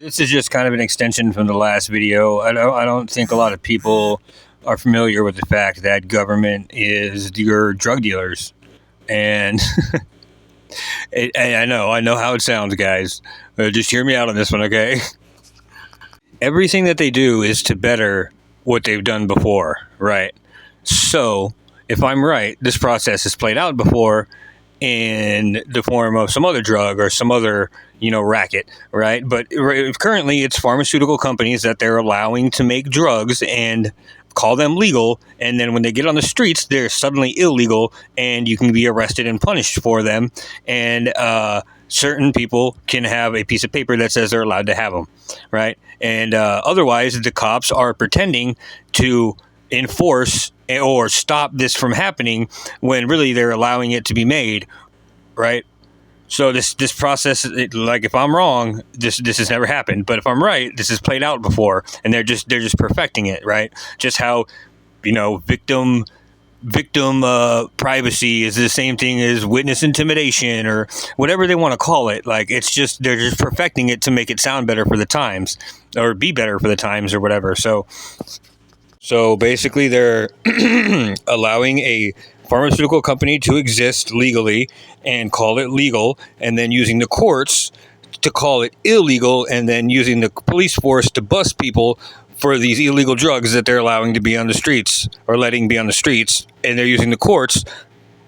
This is just kind of an extension from the last video. I don't think a lot of people are familiar with the fact that government is your drug dealers. And I know how it sounds, guys. Just hear me out on this one, okay? Everything that they do is to better what they've done before, right? So, if I'm right, this process has played out before in the form of some other drug or some other, racket, right? But currently, it's pharmaceutical companies that they're allowing to make drugs and call them legal, and then when they get on the streets, they're suddenly illegal, and you can be arrested and punished for them. And certain people can have a piece of paper that says they're allowed to have them, right? And otherwise, the cops are pretending to enforce or stop this from happening when really they're allowing it to be made, right? So this process, if I'm wrong, this has never happened. But if I'm right, this has played out before, and they're just perfecting it, right? Just how, victim privacy is the same thing as witness intimidation or whatever they want to call it. Like, they're just perfecting it to make it sound better for the times or be better for the times or whatever. So basically, they're allowing a pharmaceutical company to exist legally and call it legal, and then using the courts to call it illegal, and then using the police force to bust people for these illegal drugs that they're allowing to be on the streets or letting be on the streets. And they're using the courts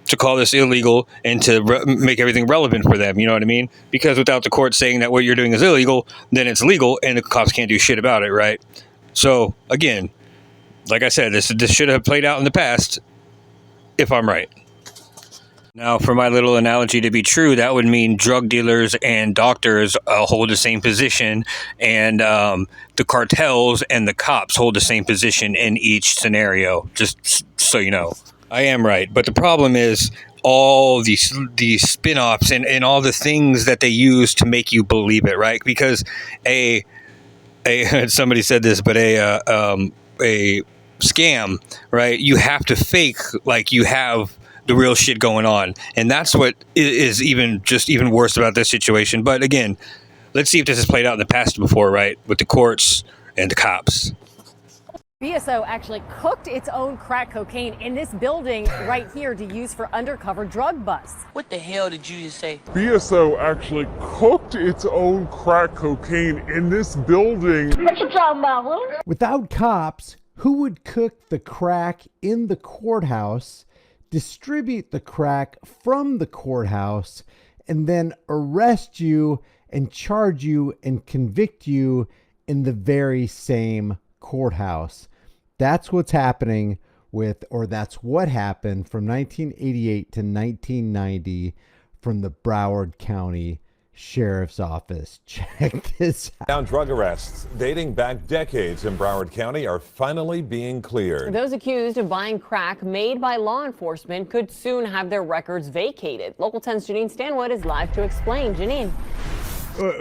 to call this illegal and to make everything relevant for them. You know what I mean? Because without the court saying that what you're doing is illegal, then it's legal and the cops can't do shit about it, right? So again, like I said, this should have played out in the past, if I'm right. Now, for my little analogy to be true, that would mean drug dealers and doctors hold the same position, and the cartels and the cops hold the same position in each scenario, just so you know. I am right, but the problem is all these spin-offs and all the things that they use to make you believe it, right? Because somebody said this, but a scam, right? You have to fake like you have the real shit going on, and that's what is even worse about this situation. But again, let's see if this has played out in the past before, right? With the courts and the cops. BSO actually cooked its own crack cocaine in this building right here to use for undercover drug busts. What the hell did you just say? BSO actually cooked its own crack cocaine in this building. What you talking about, Will? Without cops, who would cook the crack in the courthouse, distribute the crack from the courthouse, and then arrest you and charge you and convict you in the very same courthouse? That's what's happening that's what happened from 1988 to 1990 from the Broward County Sheriff's Office. Check this out. Now, drug arrests dating back decades in Broward County are finally being cleared. Those accused of buying crack made by law enforcement could soon have their records vacated. Local 10's Janine Stanwood is live to explain. Janine.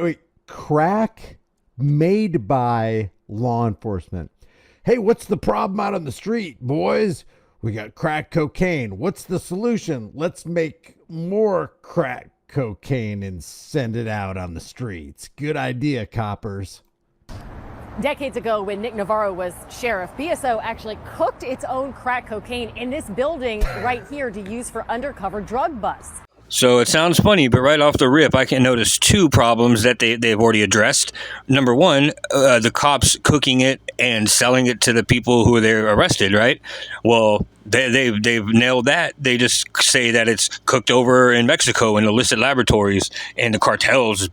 Wait, crack made by law enforcement. Hey, what's the problem out on the street, boys? We got crack cocaine. What's the solution? Let's make more crack cocaine and send it out on the streets. Good idea, coppers. Decades ago, when Nick Navarro was sheriff, BSO actually cooked its own crack cocaine in this building right here to use for undercover drug busts. So it sounds funny, but right off the rip, I can notice two problems that they've already addressed. Number one, the cops cooking it and selling it to the people who they're arrested, right? Well, they've nailed that. They just say that it's cooked over in Mexico in illicit laboratories, and the cartels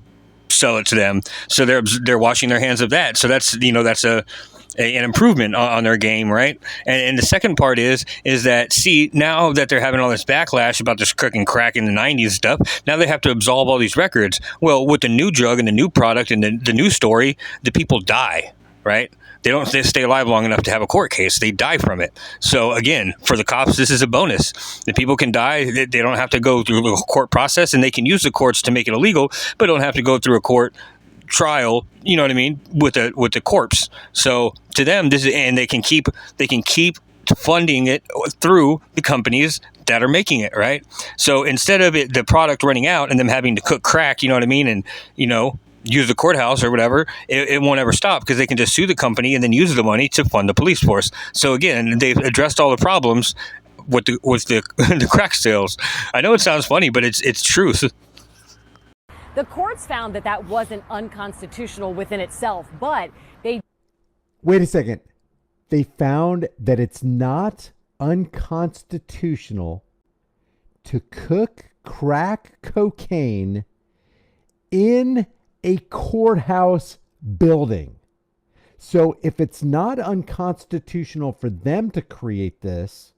sell it to them. So they're washing their hands of that. So that's an improvement on their game, right? And the second part is that, see, now that they're having all this backlash about this cooking crack in the 90s stuff, now they have to absolve all these records. Well, with the new drug and the new product and the new story, the people die, right? They don't stay alive long enough to have a court case. They die from it. So again, for the cops, this is a bonus. The people can die. They don't have to go through a court process, and they can use the courts to make it illegal, but don't have to go through a court trial, you know what I mean, with the corpse. So to them, this is, and they can keep funding it through the companies that are making it, right? So instead of the product running out and them having to cook crack, you know what I mean, and use the courthouse or whatever, it won't ever stop because they can just sue the company and then use the money to fund the police force. So again, they've addressed all the problems with the the crack sales. I know it sounds funny, but it's truth. The courts found that that wasn't unconstitutional within itself, but they Wait a second. They found that it's not unconstitutional to cook crack cocaine in a courthouse building. So if it's not unconstitutional for them to create this,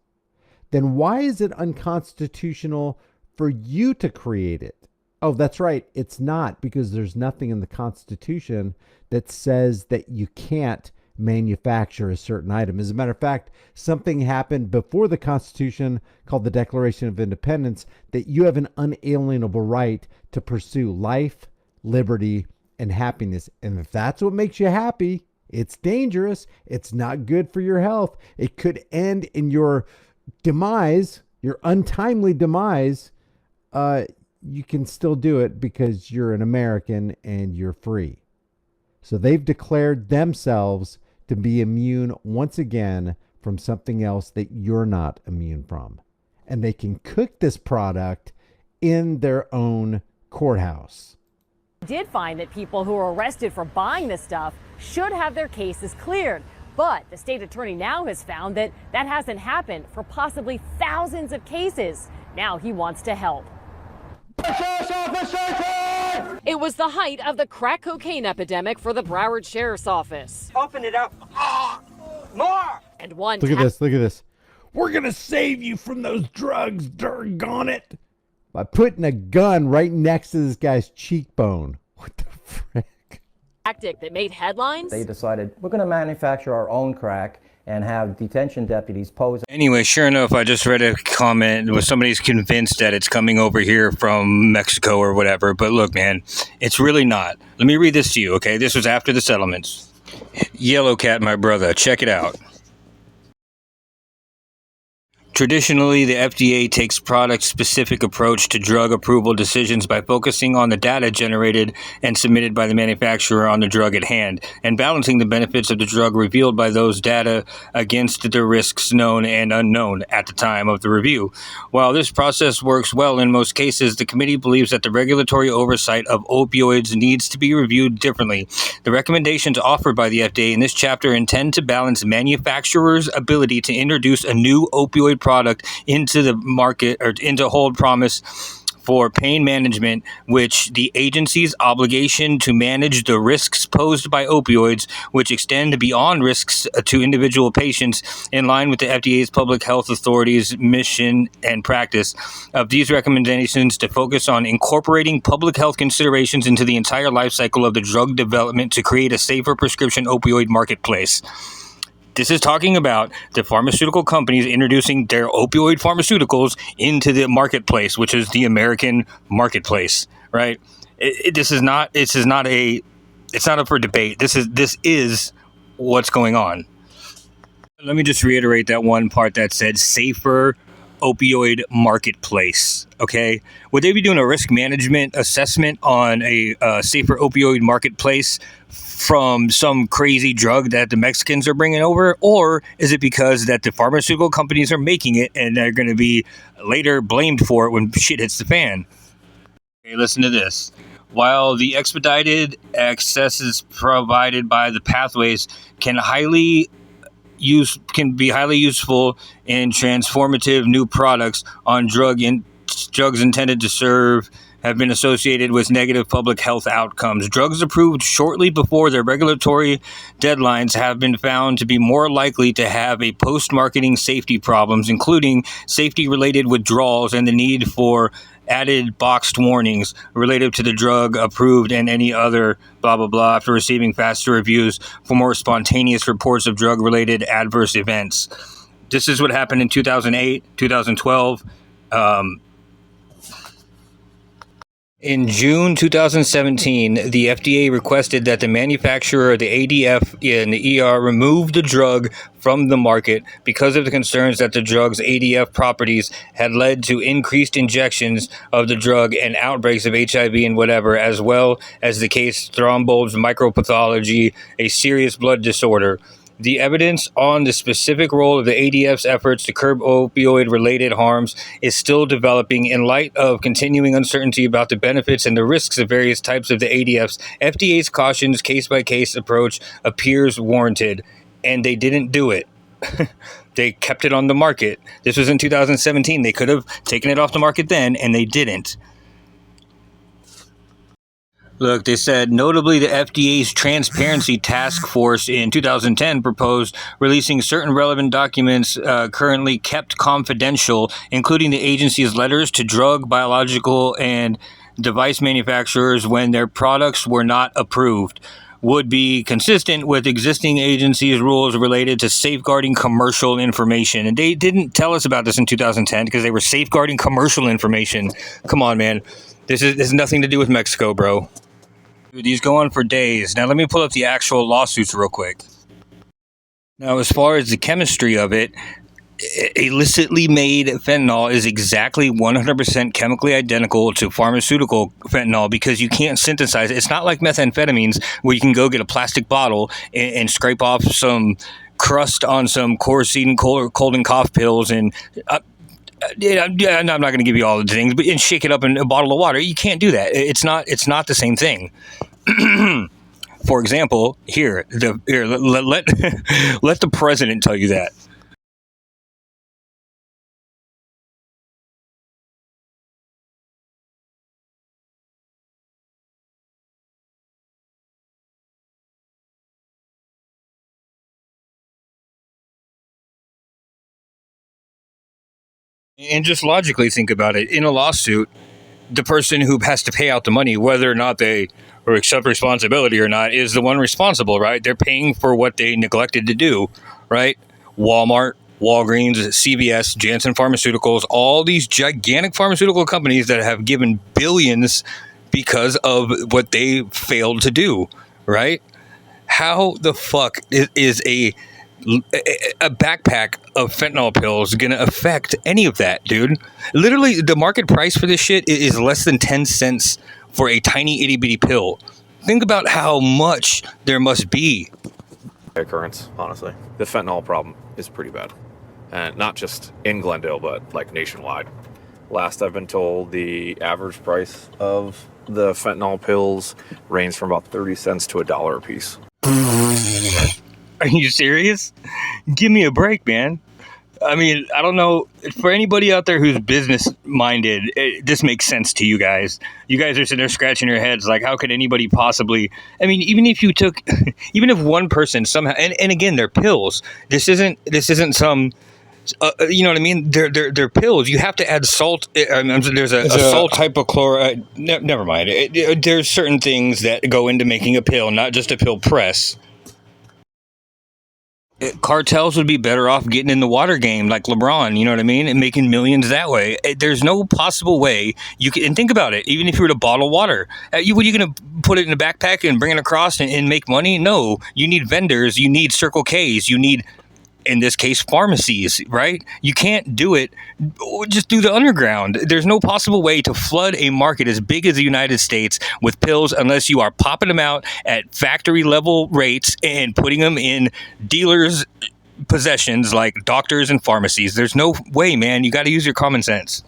then why is it unconstitutional for you to create it? Oh, that's right. It's not, because there's nothing in the Constitution that says that you can't manufacture a certain item. As a matter of fact, something happened before the Constitution called the Declaration of Independence that you have an unalienable right to pursue life, liberty, and happiness. And if that's what makes you happy, it's dangerous. It's not good for your health. It could end in your demise, your untimely demise. You can still do it because you're an American and you're free. So they've declared themselves to be immune once again from something else that you're not immune from. And they can cook this product in their own courthouse. did find that people who were arrested for buying this stuff should have their cases cleared. But the state attorney now has found that that hasn't happened for possibly thousands of cases. Now he wants to help. It was the height of the crack cocaine epidemic for the Broward Sheriff's Office. Open it up. More! And one Look at this. Look at this. We're going to save you from those drugs, doggone it. By putting a gun right next to this guy's cheekbone. What the frick? tactic that made headlines. They decided we're going to manufacture our own crack and have detention deputies pose. Anyway, sure enough, I just read a comment where somebody's convinced that it's coming over here from Mexico or whatever. But look, man, it's really not. Let me read this to you, okay? This was after the settlements. Yellow Cat, my brother, check it out. Traditionally, the FDA takes product-specific approach to drug approval decisions by focusing on the data generated and submitted by the manufacturer on the drug at hand, and balancing the benefits of the drug revealed by those data against the risks known and unknown at the time of the review. While this process works well in most cases, the committee believes that the regulatory oversight of opioids needs to be reviewed differently. The recommendations offered by the FDA in this chapter intend to balance manufacturers' ability to introduce a new opioid product into the market or into hold promise for pain management, which the agency's obligation to manage the risks posed by opioids, which extend beyond risks to individual patients, in line with the FDA's public health authority's mission and practice of these recommendations to focus on incorporating public health considerations into the entire life cycle of the drug development to create a safer prescription opioid marketplace. This is talking about the pharmaceutical companies introducing their opioid pharmaceuticals into the marketplace, which is the American marketplace, right? This is not up for debate. This is what's going on. Let me just reiterate that one part that said safer opioid marketplace. Okay, would they be doing a risk management assessment on a safer opioid marketplace from some crazy drug that the Mexicans are bringing over, or is it because that the pharmaceutical companies are making it and they're going to be later blamed for it when shit hits the fan? Okay, listen to this. While the expedited accesses provided by the pathways can be highly useful in transformative new products on drugs intended to serve have been associated with negative public health outcomes. Drugs approved shortly before their regulatory deadlines have been found to be more likely to have a post-marketing safety problems, including safety-related withdrawals and the need for added boxed warnings related to the drug approved and any other blah, blah, blah after receiving faster reviews for more spontaneous reports of drug-related adverse events. This is what happened in 2008, 2012. In June 2017, the FDA requested that the manufacturer of the ADF and the ER remove the drug from the market because of the concerns that the drug's ADF properties had led to increased injections of the drug and outbreaks of HIV and whatever, as well as the case thrombosis micropathology, a serious blood disorder. The evidence on the specific role of the ADF's efforts to curb opioid-related harms is still developing in light of continuing uncertainty about the benefits and the risks of various types of the ADFs. FDA's cautions case-by-case approach appears warranted, and they didn't do it. They kept it on the market. This was in 2017. They could have taken it off the market then, and they didn't. Look, they said, notably, the FDA's Transparency Task Force in 2010 proposed releasing certain relevant documents currently kept confidential, including the agency's letters to drug, biological, and device manufacturers when their products were not approved, would be consistent with existing agency's rules related to safeguarding commercial information. And they didn't tell us about this in 2010 because they were safeguarding commercial information. Come on, man. This has nothing to do with Mexico, bro. Dude, these go on for days. Now, let me pull up the actual lawsuits real quick. Now, as far as the chemistry of it, illicitly made fentanyl is exactly 100% chemically identical to pharmaceutical fentanyl because you can't synthesize it. It's not like methamphetamines where you can go get a plastic bottle and scrape off some crust on some Coricidin cold and cough pills and... I'm not going to give you all the things, but and shake it up in a bottle of water. You can't do that. It's not the same thing. For example, let the president tell you that. And just logically think about it. In a lawsuit, the person who has to pay out the money, whether or not they or accept responsibility or not, is the one responsible, right? They're paying for what they neglected to do, right? Walmart, Walgreens, CVS, Janssen Pharmaceuticals, all these gigantic pharmaceutical companies that have given billions because of what they failed to do, right? How the fuck is a backpack of fentanyl pills going to affect any of that, dude? Literally, the market price for this shit is less than 10 cents for a tiny itty bitty pill. Think about how much there must be. Occurrence, honestly. The fentanyl problem is pretty bad. And not just in Glendale, but like nationwide. Last I've been told, the average price of the fentanyl pills range from about 30 cents to $1 a piece. Are you serious? Give me a break, man. I mean, I don't know. For anybody out there who's business-minded, this makes sense to you guys. You guys are sitting there scratching your heads like, how could anybody possibly... I mean, even if one person somehow... And again, they're pills. This isn't some... you know what I mean? They're pills. You have to add salt. There's a salt hypochlorite. Never mind. There's certain things that go into making a pill, not just a pill press. Cartels would be better off getting in the water game like LeBron, you know what I mean? And making millions that way. There's no possible way you can, and think about it, even if you were to bottle water, what are you going to put it in a backpack and bring it across and make money? No, you need vendors, you need Circle Ks, you need, in this case, pharmacies, right? You can't do it just through the underground. There's no possible way to flood a market as big as the United States with pills unless you are popping them out at factory level rates and putting them in dealers' possessions like doctors and pharmacies. There's no way, man. You got to use your common sense.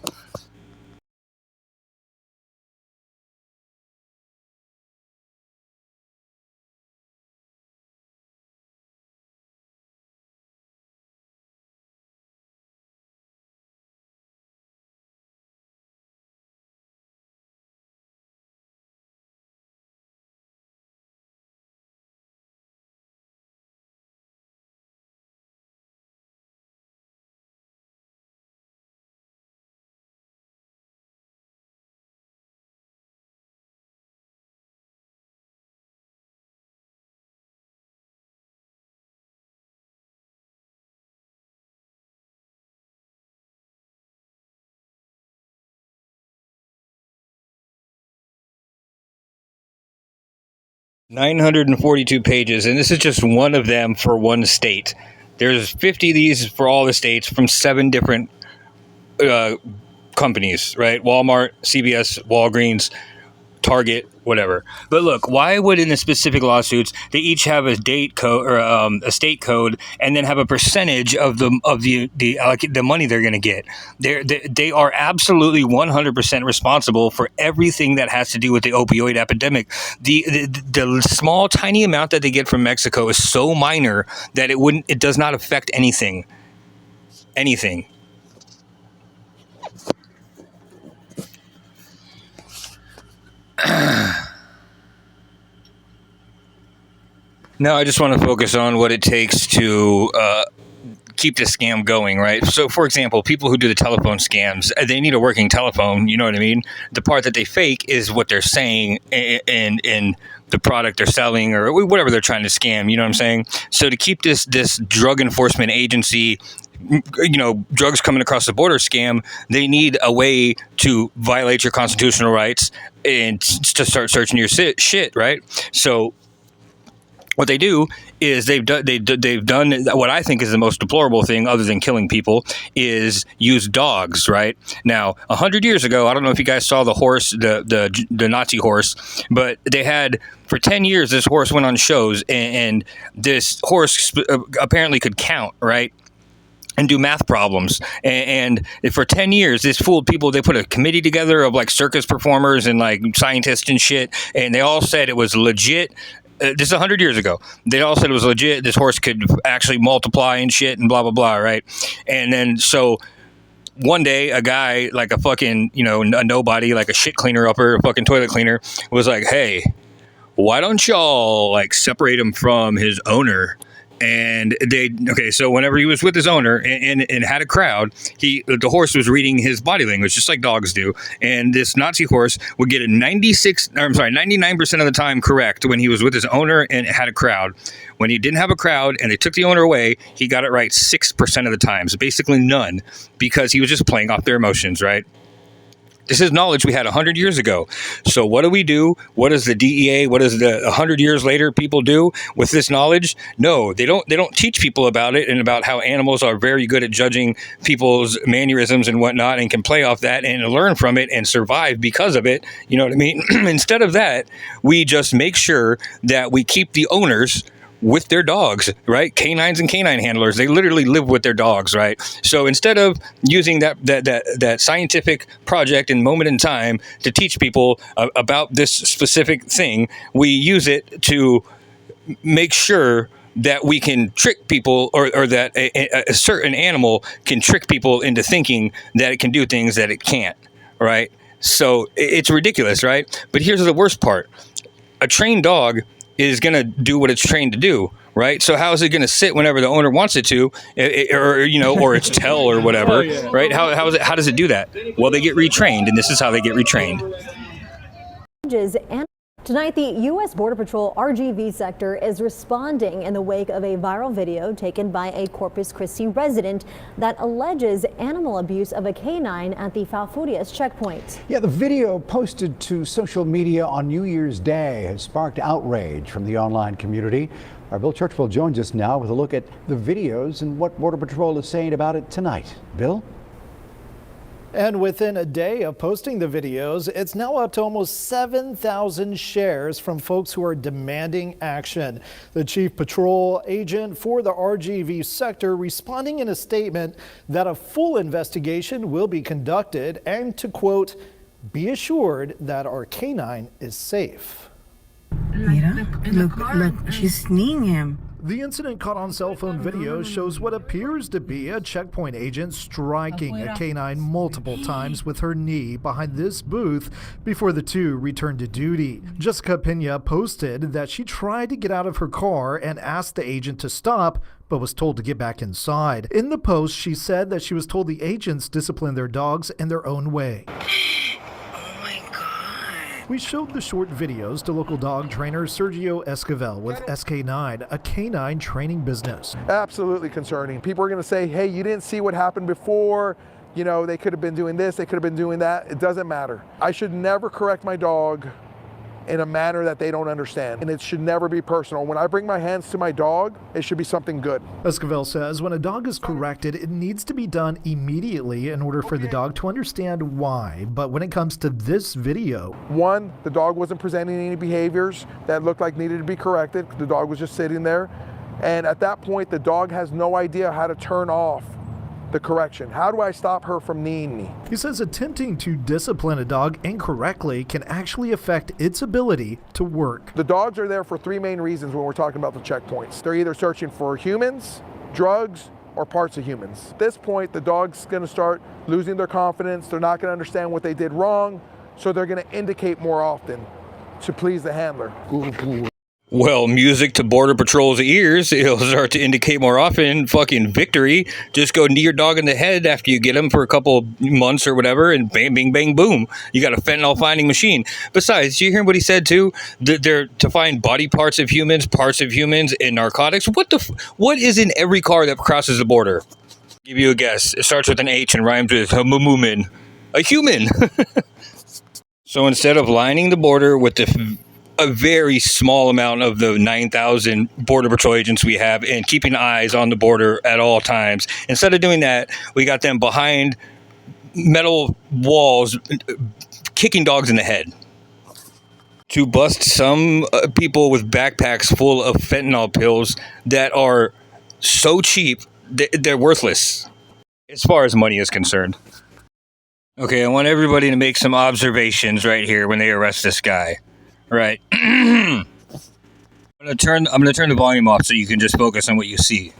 942 pages, and this is just one of them for one state. There's 50 of these for all the states from 7 different companies, right? Walmart, CVS, Walgreens, Target, whatever. But look, why would in the specific lawsuits they each have a date code or a state code, and then have a percentage of the money they're going to get? They are absolutely 100% responsible for everything that has to do with the opioid epidemic. The small tiny amount that they get from Mexico is so minor that it does not affect anything. Now I just want to focus on what it takes to keep the scam going, right? So, for example, people who do the telephone scams, they need a working telephone, you know what I mean? The part that they fake is what they're saying in the product they're selling or whatever they're trying to scam, you know what I'm saying? So to keep this drug enforcement agency, you know, drugs coming across the border scam, they need a way to violate your constitutional rights and to start searching your shit, right? So what they do is they've done what I think is the most deplorable thing other than killing people is use dogs, right? Now, 100 years ago, I don't know if you guys saw the horse, the Nazi horse, but they had, for 10 years, this horse went on shows, and this horse apparently could count, right? And do math problems. And for 10 years, this fooled people. They put a committee together of like circus performers and like scientists and shit, and they all said it was legit. This is 100 years ago. They all said it was legit. This horse could actually multiply and shit and blah, blah, blah, right? And then so one day, a guy, like a fucking, you know, a nobody, like a shit cleaner upper, a fucking toilet cleaner, was like, hey, why don't y'all like separate him from his owner? And so whenever he was with his owner and had a crowd, the horse was reading his body language, just like dogs do. And this Nazi horse would get it 99% of the time correct when he was with his owner and had a crowd. When he didn't have a crowd and they took the owner away, he got it right 6% of the time. So basically none, because he was just playing off their emotions, right? This is knowledge we had 100 years ago. So what do? What does the DEA, what does the 100 years later people do with this knowledge? No, they don't teach people about it and about how animals are very good at judging people's mannerisms and whatnot and can play off that and learn from it and survive because of it. You know what I mean? Instead of that, we just make sure that we keep the owners with their dogs, right? Canines and canine handlers, they literally live with their dogs, right? So instead of using that scientific project and moment in time to teach people about this specific thing, we use it to make sure that we can trick people or that a certain animal can trick people into thinking that it can do things that it can't, right? So it's ridiculous, right? But here's the worst part. A trained dog is going to do what it's trained to do, right? So how is it going to sit whenever the owner wants it to, or its tail or whatever, right? How does it do that? Well, they get retrained, and this is how they get retrained. Tonight, the U.S. Border Patrol RGV sector is responding in the wake of a viral video taken by a Corpus Christi resident that alleges animal abuse of a canine at the Falfurrias checkpoint. Yeah, the video posted to social media on New Year's Day has sparked outrage from the online community. Our Bill Churchwell joins us now with a look at the videos and what Border Patrol is saying about it tonight. Bill? And within a day of posting the videos, it's now up to almost 7,000 shares from folks who are demanding action. The chief patrol agent for the RGV sector responding in a statement that a full investigation will be conducted and to, quote, be assured that our canine is safe. Mira, look, she's kneeing him. The incident caught on cell phone video shows what appears to be a checkpoint agent striking a canine multiple times with her knee behind this booth before the two returned to duty. Jessica Pena posted that she tried to get out of her car and asked the agent to stop, but was told to get back inside. In the post, she said that she was told the agents discipline their dogs in their own way. We showed the short videos to local dog trainer Sergio Esquivel with SK9, a canine training business. Absolutely concerning. People are going to say, hey, you didn't see what happened before. You know, they could have been doing this, they could have been doing that. It doesn't matter. I should never correct my dog in a manner that they don't understand. And it should never be personal. When I bring my hands to my dog, it should be something good. Esquivel says when a dog is corrected, it needs to be done immediately in order for the dog to understand why. But when it comes to this video, one, the dog wasn't presenting any behaviors that looked like needed to be corrected. The dog was just sitting there. And at that point, the dog has no idea how to turn off the correction. How do I stop her from kneeing me? He says attempting to discipline a dog incorrectly can actually affect its ability to work. The dogs are there for three main reasons when we're talking about the checkpoints. They're either searching for humans, drugs, or parts of humans. At this point, the dog's gonna start losing their confidence. They're not gonna understand what they did wrong, so they're gonna indicate more often to please the handler. Well, music to Border Patrol's ears. It'll start to indicate more often fucking victory. Just go knee your dog in the head after you get him for a couple months or whatever, and bang, bang, bang, boom. You got a fentanyl finding machine. Besides, you hear what he said too? They're to find body parts of humans, and narcotics. What is in every car that crosses the border? Give you a guess. It starts with an H and rhymes with a human. So instead of lining the border with a very small amount of the 9,000 Border Patrol agents we have and keeping eyes on the border at all times, instead of doing that, we got them behind metal walls kicking dogs in the head to bust some people with backpacks full of fentanyl pills that are so cheap they're worthless as far as money is concerned. Okay, I want everybody to make some observations right here when they arrest this guy. Right. I'm gonna turn the volume off so you can just focus on what you see.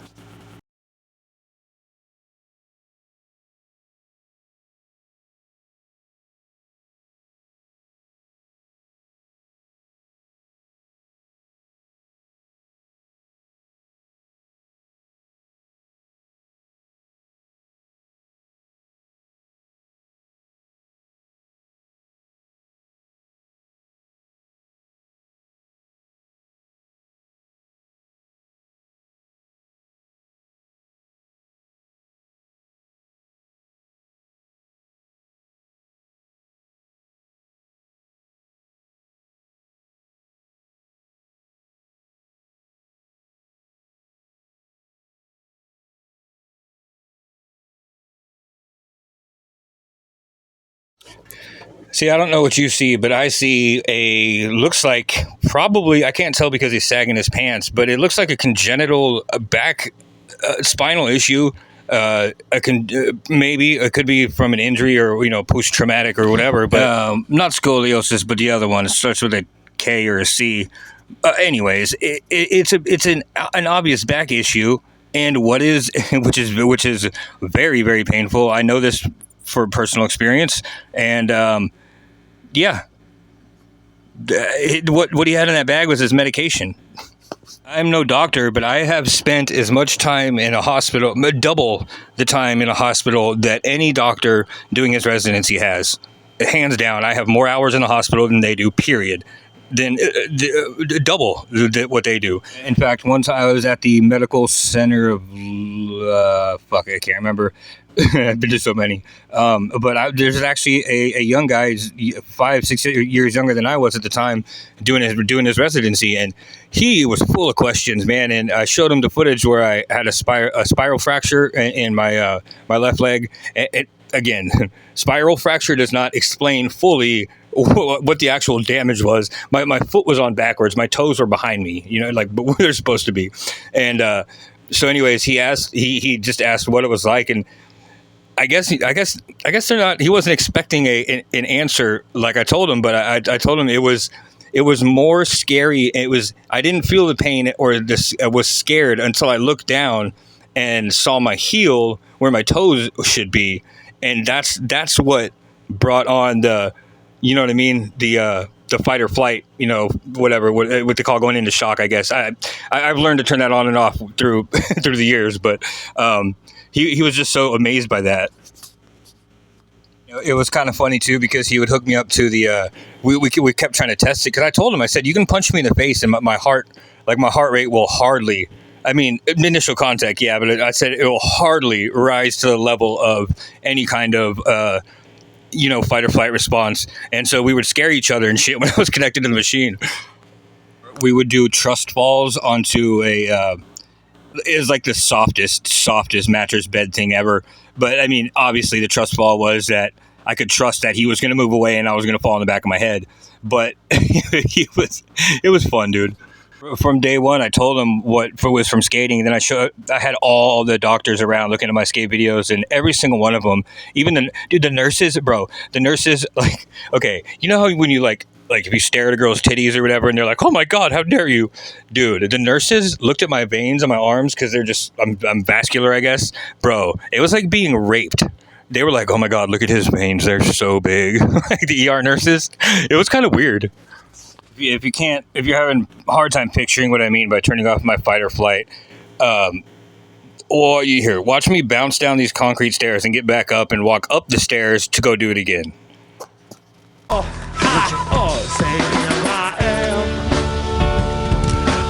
See, I don't know what you see, but I see looks like probably, I can't tell because he's sagging his pants, but it looks like a congenital back spinal issue. Maybe it could be from an injury or, post-traumatic or whatever, but not scoliosis, but the other one. It starts with a K or a C. Anyways, it's an obvious back issue, and which is very, very painful. I know this for personal experience, and yeah, what he had in that bag was his medication. I'm no doctor, but I have spent as much time in a hospital, double the time in a hospital that any doctor doing his residency has. Hands down, I have more hours in the hospital than they do, period. Then double what they do. In fact, one time I was at the medical center of I can't remember. I've been to so many. But there's actually a young guy, 5-6 years younger than I was at the time, doing his residency, and he was full of questions, man. And I showed him the footage where I had a spiral fracture in my left leg. Again, spiral fracture does not explain fully what the actual damage was. My foot was on backwards. My toes were behind me, like where they're supposed to be. And so anyways, he just asked what it was like, and I guess they're not. He wasn't expecting an answer like I told him, but I told him it was more scary. I didn't feel the pain or this. I was scared until I looked down and saw my heel where my toes should be, and that's what brought on the, you know what I mean, the fight or flight, whatever what they call going into shock. I guess I've learned to turn that on and off through the years, but he was just so amazed by that. It was kind of funny too, because he would hook me up to the we kept trying to test it, because I told him, I said, you can punch me in the face and my heart rate will hardly, initial contact, yeah, but I said it will hardly rise to the level of any kind of fight or flight response. And so we would scare each other and shit when I was connected to the machine. We would do trust falls onto it was like the softest mattress bed thing ever. But I mean, obviously the trust fall was that I could trust that he was going to move away and I was going to fall on the back of my head. But it was fun, dude. From day one, I told him what was from skating, and then I had all the doctors around looking at my skate videos, and every single one of them, even the nurses, like, okay, you know how when you like if you stare at a girl's titties or whatever, and they're like, oh my God, how dare you? Dude, the nurses looked at my veins on my arms because I'm vascular, I guess. Bro, it was like being raped. They were like, oh my God, look at his veins. They're so big. Like the ER nurses. It was kind of weird. If you're having a hard time picturing what I mean by turning off my fight or flight, or you hear, watch me bounce down these concrete stairs and get back up and walk up the stairs to go do it again. Say here I am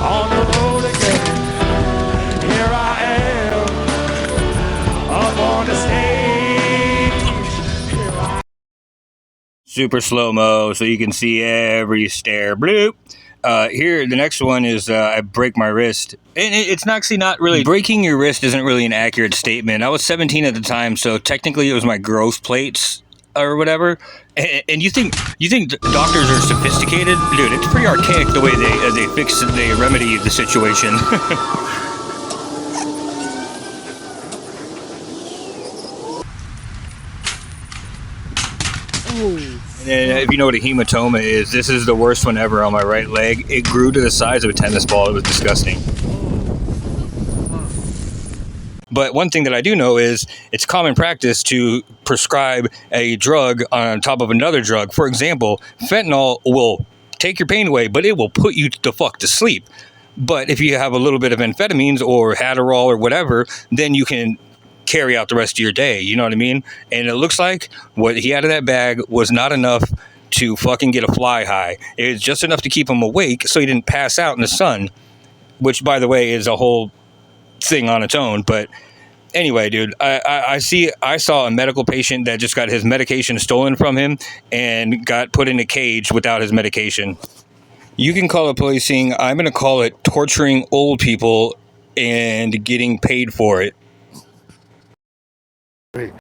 on the road again. Here I am up on the stage. Super slow-mo so you can see every stair. Bloop. Here, the next one is I break my wrist. And it's actually not really... Breaking your wrist isn't really an accurate statement. I was 17 at the time, so technically it was my growth plates or whatever. And you think doctors are sophisticated? Dude, it's pretty archaic the way they remedy the situation. And then if you know what a hematoma is, this is the worst one ever on my right leg. It grew to the size of a tennis ball. It was disgusting. But one thing that I do know is it's common practice to prescribe a drug on top of another drug. For example, fentanyl will take your pain away, but it will put you the fuck to sleep. But if you have a little bit of amphetamines or Adderall or whatever, then you can carry out the rest of your day. You know what I mean? And it looks like what he had in that bag was not enough to fucking get a fly high. It was just enough to keep him awake so he didn't pass out in the sun, which, by the way, is a whole thing on its own. But anyway, dude, I saw a medical patient that just got his medication stolen from him and got put in a cage without his medication. You can call it policing. I'm going to call it torturing old people and getting paid for it.